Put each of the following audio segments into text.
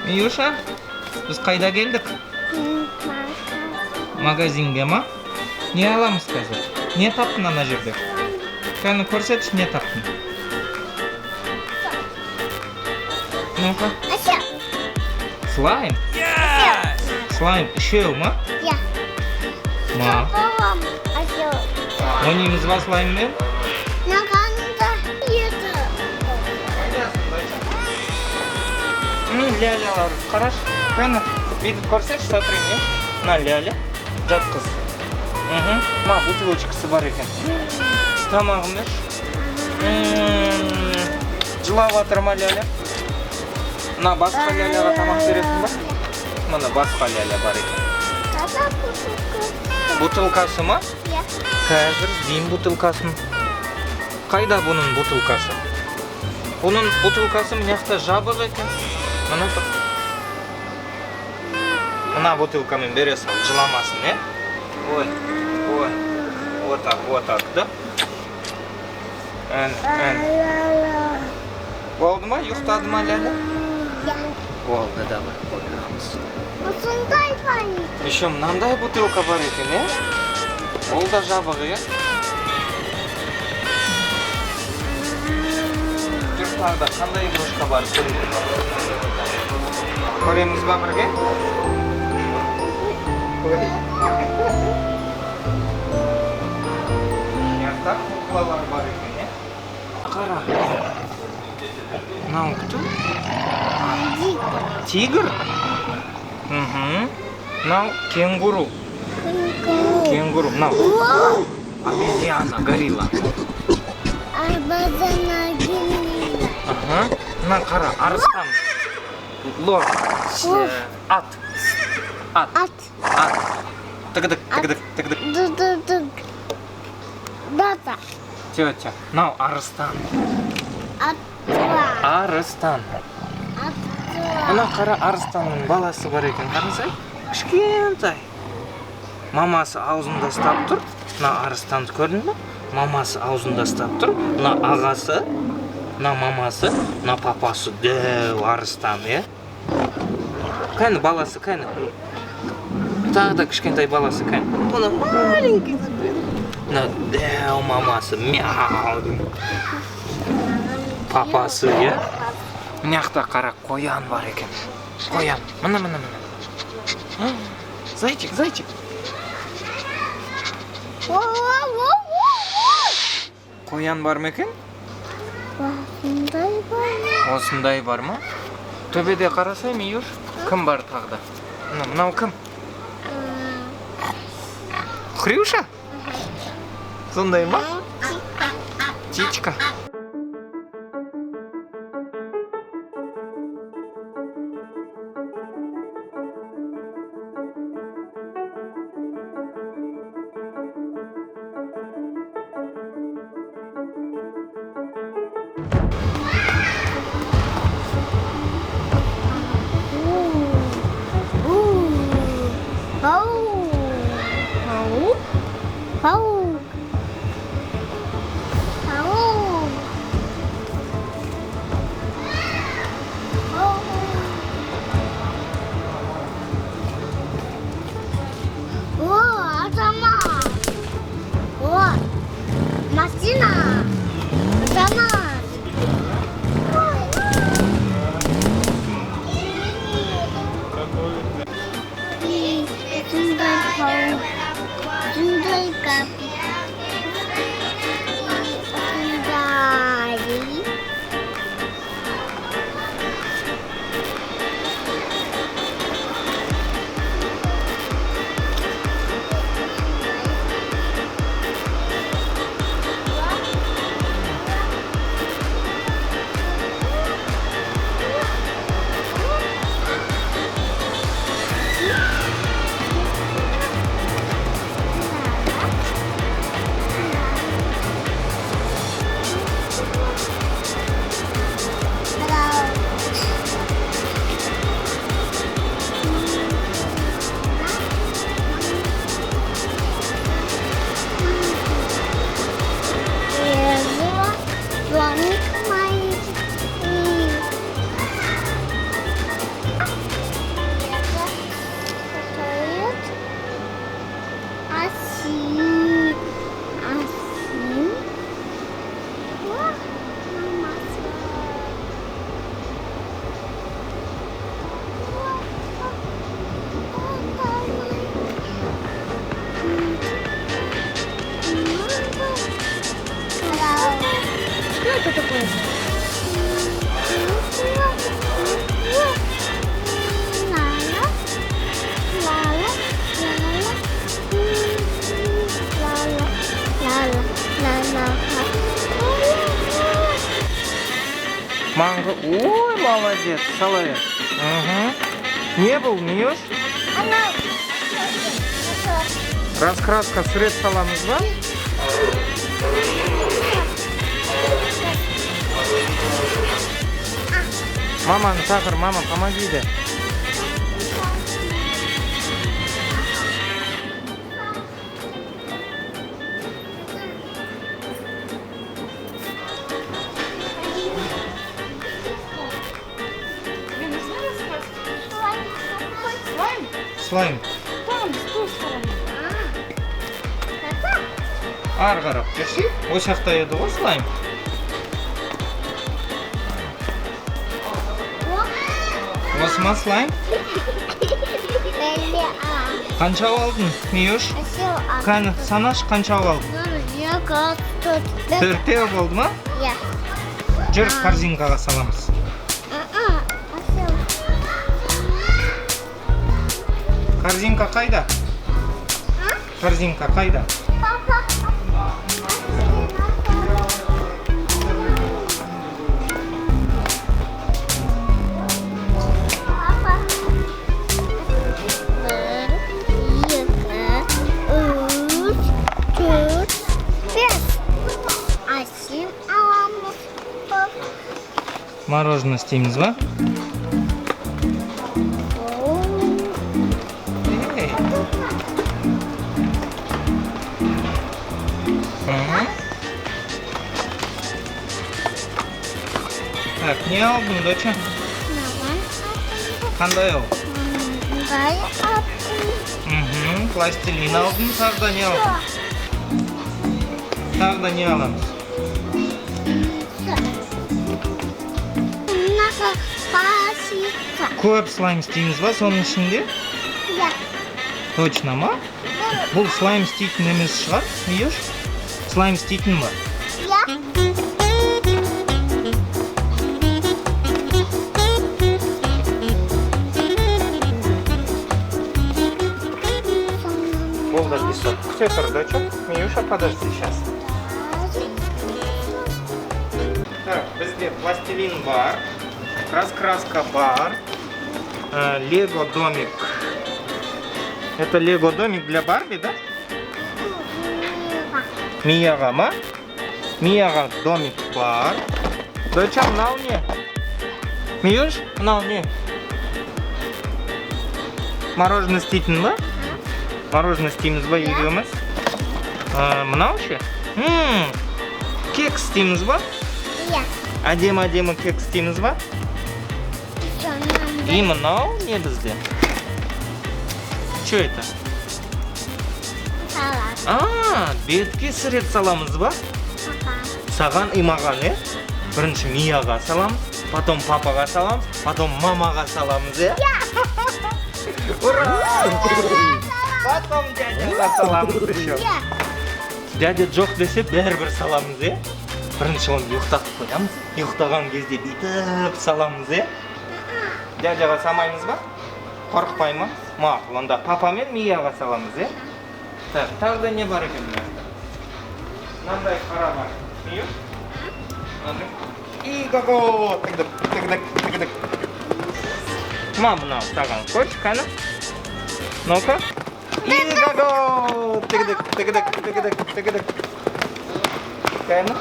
Miyusha, biz qayda keldik? Magazinga mi? Ne alamiz hozir? Ne topding ana yerda? Qani ko'rsatish, ne topding? Ну-ка. Слайм? Слайм ishevmi? Ma. O'ynaymiz va slaym bilan? Ляляlar, qarash. Qani, bitib ko'rsatish, satring, na ляля. Jat qiz. Ma butilочкасы бар ekan. Tamog'im. Jilavatorma ляля. Na boshqa ляляga tamoq berasizmi? Mana boshqa ляля бар ekan. Butulkasimi? Hozir din butulkasini. Qayda buning butulkasi? Buning butulkasi bu yoqda жабық ekan. Mana tur. Mana butulkaмен berasam, jilamasin, e? Oy. Вот так, да? Bo'ldimi? Yo'qtadimi ляля? Bo'ldi, davay, qo'yamiz. Shunday fani. Еще мынандай бутылка бар ekan, e? Ол да жабық, e? Yurtlarda qanday игрушка бар? Ko'ramiz ba birga? Yoqda kuklalar бар ekan, e? Qara. Nima kutu? Тигр? Now кенгуру. Кенгуру. Now. Обезьяна, горилла. Обезьяна, горилла. На қара, арыстан. Лор. Ат. Тыгдык. Ду-ду-ду. Бата. Тетя. Now арыстан. Арыстан. Ана қара арыстанның баласы бар екен, қарасай. Кішкентай. Мамасы аузында ұстап тұр. Мына арыстанды көрдің бе? Мамасы аузында ұстап тұр. Мына ағасы, мына мамасы, мына папасы дәу арыстан, е? Қайны баласы, қайны? Тағы да кішкентай баласы, қайны? Мына маленький. Мына дәу мамасы, мяу. Папасы, е? Мына қара қоян бар екен. Қоян. Мына. Зайчик. Қоян бар ма екен? Осындай бар ма? Төбеде қарасай, Миюш. Кім бар тағда? Мынау кім? Хрюша? Сондай ма? Чичка. Ой, молодец, салайық. Не бұл, Миюш? Ана. Раскраска сурет саламыз ба? Маманы шақыр, мама, помогиді. Слайм. Там, с той стороны. Ары қарап жүрші. Осы жақта еді ғой слайм. Осы ма слайм? Belli A. Қанша алдың, Миюш? Asıl A. Қаны, санаш қанша алдың? Yok, tut. Төртеу болды ма? Ya. Жүр, корзинкаға саламыз. Asıl. Корзинка қайда? Корзинка қайда? Papa. Мороженое істейміз ба? Ей. Так, не алдың, доча? Қандай ол? Пластилин алдың, тағы да не алдың? Тағы да не аламыз? Көп слайм істейміз ба соның ішінде? Точно ма? Бұл слайм істейтін емес шығар, Миюш? Слайм істейтін ба? Болды, песок. Күте тұр, доча. Миюша, подожди сейчас. Так, бізде пластилин бар, раскраска бар, лего домик. Это лего домик для Барби, да? Мияға ма? Мияға домик бар. Доча, мынау не? Миюш, мынау не? Мороженое істейтін ба? Мороженое істейміз ба, үйреміз? Мынау ше? Кекс істейміз ба? Әдемі кекс істейміз ба? И мынау не бізде? Что это? Бетке сурет саламыз ба? Саған и маған, Бірінші Мияға саламыз, потом папаға саламыз, потом мамаға саламыз, Ура! Потом дядяға саламыз еще. Дядя жоқ десе бәрібір саламыз, Бірінші оны ұйықтатып қоямыз. Ұйықтаған кезде бүйтіп саламыз, Дядяға салмаймыз ба? Қорықпай ма? Мақұл, онда папа мен Мияға саламыз, Так, тағы да не бар екен мына? Мынандай қара бар. Мию? И го-го! Тыгдык. Мынау саған көрші, қаны? Ну-ка. И го-го! Тыгдык. Қаны?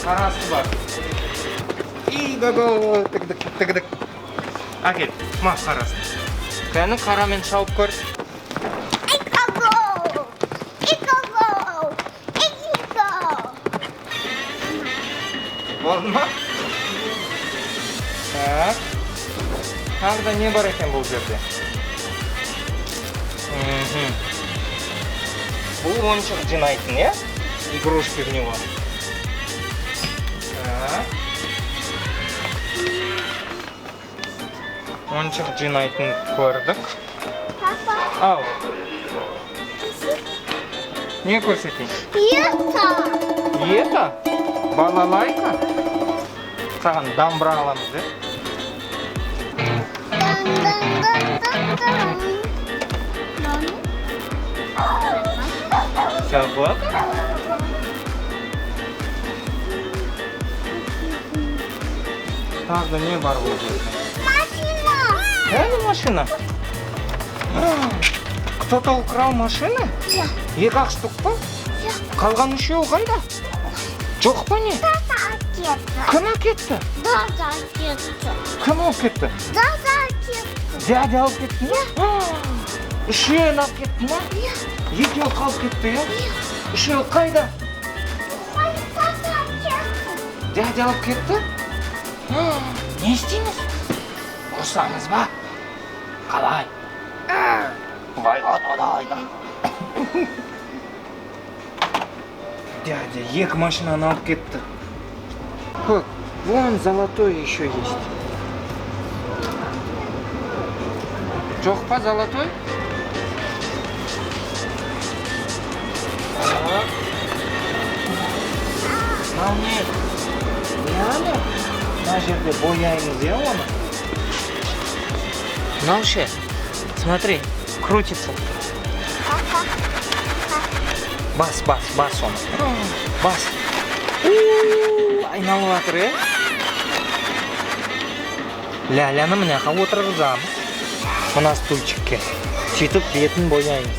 Қарасы бар. И го-го! Тыгдык. Әкел, қарасы. Қаны қарамен шауып көрші. Болды ма? Так. Тағы да не бар екен бұл жерде? Бұл ойыншық жинайтын, Игрушки в него. Так. Ойыншық жинайтын көрдік. Ау. Не көрсетейін? Ета? Балалайка? Саған дамбыра аламыз, Шабак? тағы да не бар бұл жерде? Машина. Реально машина? Кто-то украл машины? Иә. Екі-ақ штук па? Иә. Қалған үшеуі қайда? Жоқ па не? Дада әкетті. Кім әкетті? Дада әкетті. Кім алып кетті? Дада әкетті. Дядя алып кетті ме? Үшеуін алып кетті ма? Иә. Екеуі қалып кетті, иә? Иә. Үшеуі қайда? Ой, дада әкетті. Дядя алып кетті? Не істейміз? Ұрсамыз ба? Қалай? Айда. Дядя екі машинаны алып кетті. Как? Вон золотой еще есть. Жоқ па золотой? Мынау не? Реально? Мына жерде бояймыз, иә оны? Мынау ше? Смотри, крутится. Бас оны. Бас. Айналып жатыр, е? Ляляны мына жаққа отырғызамыз. Мына стульчикке. Сөйтіп бетін бояймыз.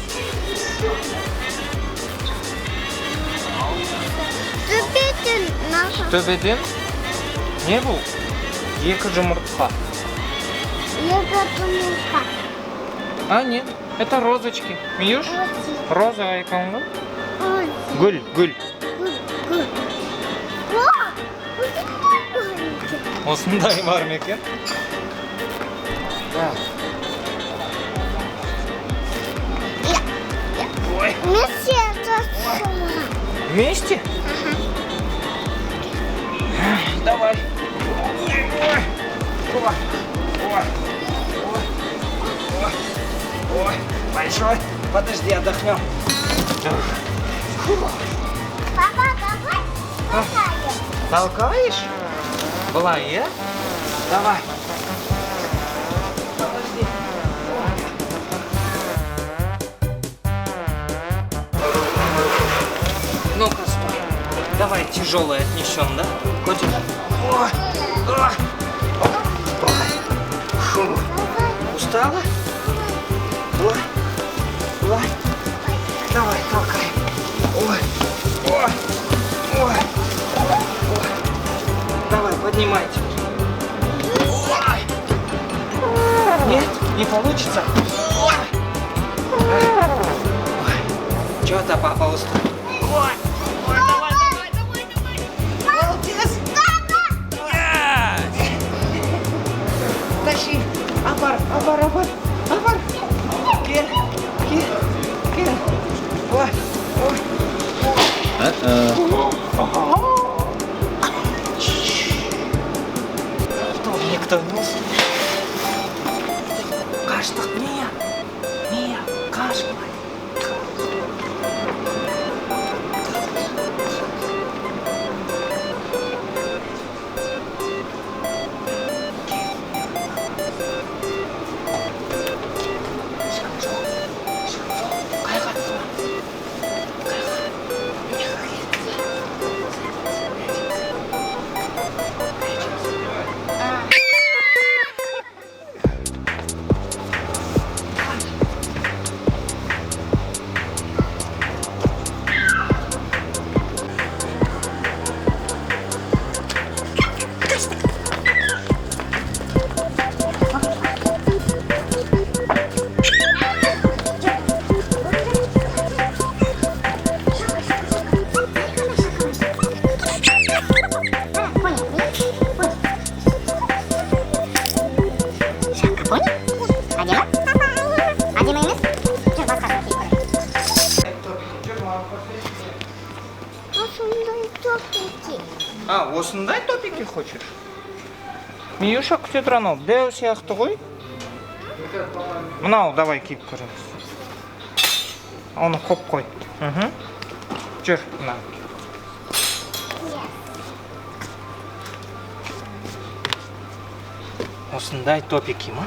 Төбеден наша. Төбеден? Не бұл? Екі жұмыртқа. Екі жұмыртқа. А, нет, это розочки. Миюш? Роза екен ғой? Гүл. Гүл. Осындай бар ма екен? Ой. Вместе это Вместе? Давай. Ой, большой. Подожди, отдохнем. Папа, давай толкаем. Толкаешь? Былай, е? Давай. Подожди. Ну-ка, стой. Давай тяжелый отнесем, да? Котик. Ой. Фу. Устала? Ой. Давай, толкай. Ой. Давай, поднимайте. Нет, не получится. Что-то папа устал. Давай. Молодец. Тащи. Апар. Кир. Ой. Никто не услышит. Қаштық, Мия, қашпай. А, осындай топики хочешь? Миюша күте тұр анау, дәу сияқты ғой. Мынау давай киіп көреміз. Оны қоп қой. Жүр, мына. Осындай топики ма?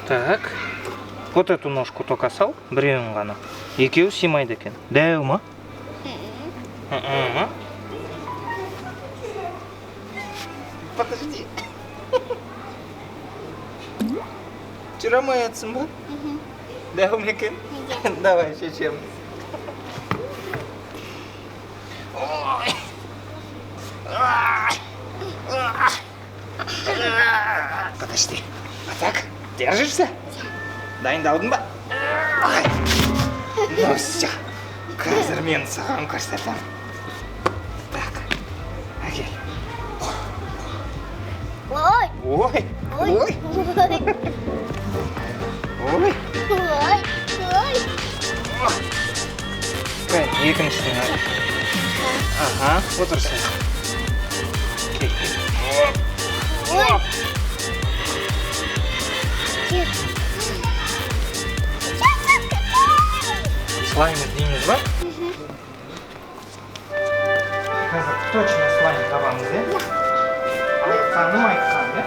Так. Вот эту ножку только сал, біреуін ғана. Екеуі сыймайды екен. Дәу ма? Подожди. Жүре алмайатсың ба? Дәу ме екен? Давай, шешеміз. Ой. Подожди. А так, держишься? Дайындалдың ба? Ну все. Қазір мен саған көрсетемін. Так. Әкел. Ой. Ой. Ой. Ой. Ой. Ой. Ой. Қай, екіншісін ал. Ага, отырсың. Кел. Ой. Слайм іздейміз ба? Қазір точно слайм табамыз, е? Айтқаным айтқан, е?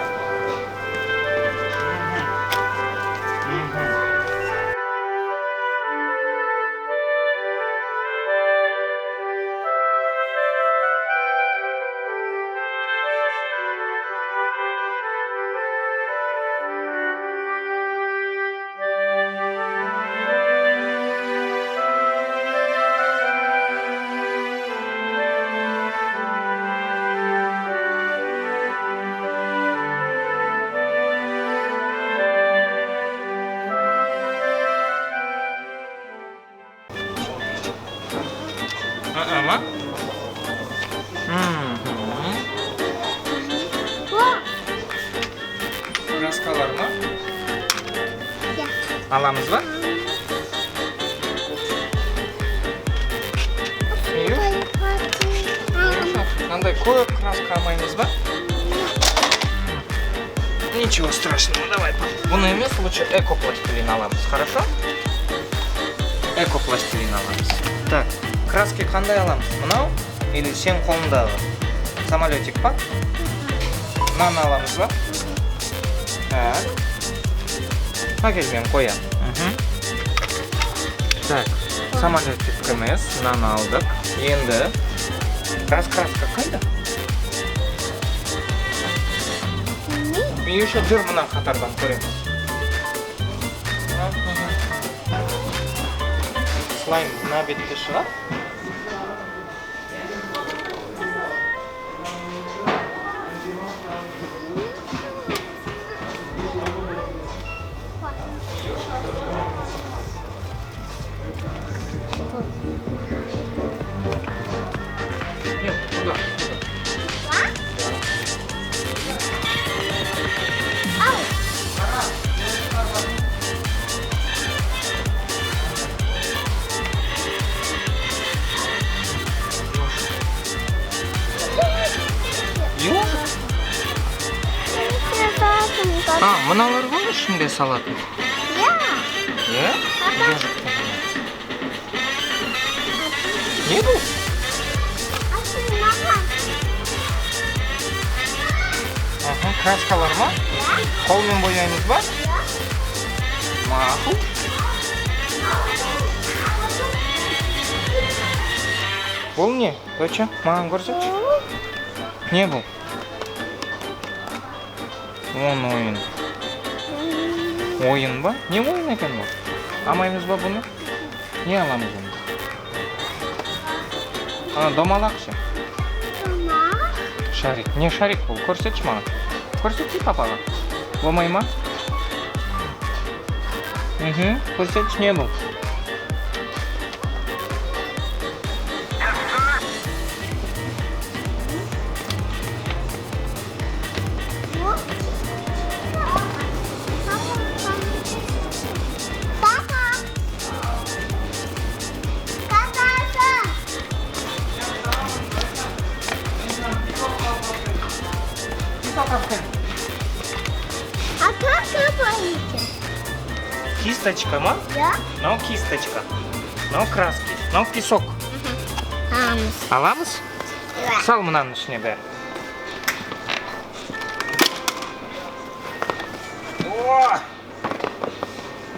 Ама? Краскалар ма? Аламыз ба? Қандай көп краска алмаймыз ба? Ничего страшного, давай. Бұны емес, лучше эко-пластилин аламыз, хорошо? Эко-пластилин аламыз. Так, краски қандай аламыз? Мынау? Или сен қолындағы? Самолетик па? Мынаны аламыз ба? Так. Әкел мен қоям. Так, самолетик емес, мынаны алдық. Енді краска қайда? Еще жүр мына қатардан көреміз. Слайм мына бетке шығар. Нет, туда. А, мыналар ғой ішінде салатын? Е? Не бұл? Краскалар ма? Қолмен бояймыз ба? Мақұл. Бұл не? Доча, маған көрсетші. Не бұл? Он ойын. Ойын ба? Не ойын екен бұл? Алмаймыз ба бұны? Не аламыз бұны? Ана, домалақшы. Шарик. Не шарик бұл? Көрсетші маған. Көрсетші папаға. Болмай ма? Көрсетші не бұл? А как говорите? Кисточка, ма? Да? Мынау кисточка. Мынау краски. Мынау песок. Аламыз? Сал мынаның ішіне бәрі. О!